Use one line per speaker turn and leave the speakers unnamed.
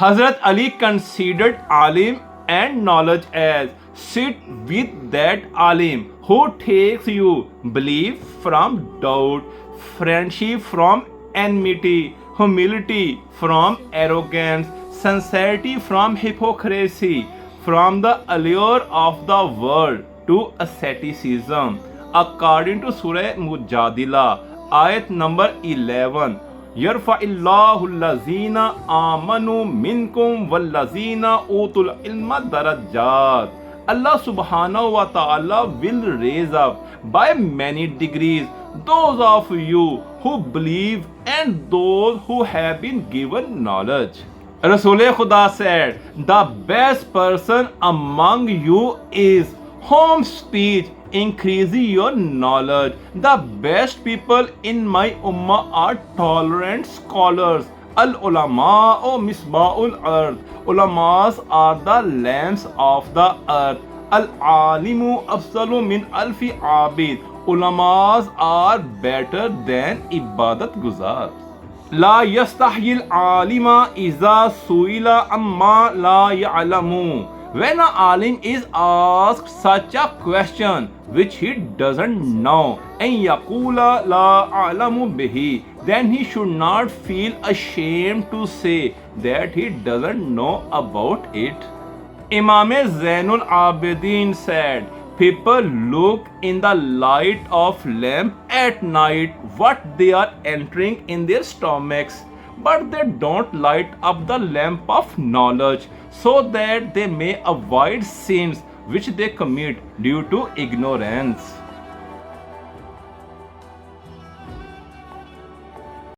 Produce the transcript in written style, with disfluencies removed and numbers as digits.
Hazrat Ali considered alim and knowledge as sit with that alim who takes you belief from doubt, friendship from enmity, humility from arrogance, sincerity from hypocrisy, from the allure of the world to asceticism. According to Surah Mujadila, ayat number 11, यरफ़इल्लाहुल्लज़ीना आमनु मिनकुम वल्लज़ीना ऊतुल इल्म दरजात. Allah subhanahu wa ta'ala will raise up by many degrees those of you who believe and those who have been given knowledge. Rasul Khuda said, the best person among you is whom speech increases your knowledge. The best people in my ummah are tolerant scholars. Al-ulama o misbahul earth. Ulamas are the lamps of the earth. Al-alimu afsalu min alfi abid. Ulamas are better than ibadat guzar. La yastahil alima iza suila amma la ya'lamu. When an alim is asked such a question which he doesn't know, and yaqula la a'lamu bihi, then he should not feel ashamed to say that he doesn't know about it. Imam Zainul Abidin said, people look in the light of lamp at night what they are entering in their stomachs, but they don't light up the lamp of knowledge so that they may avoid sins which they commit due to ignorance.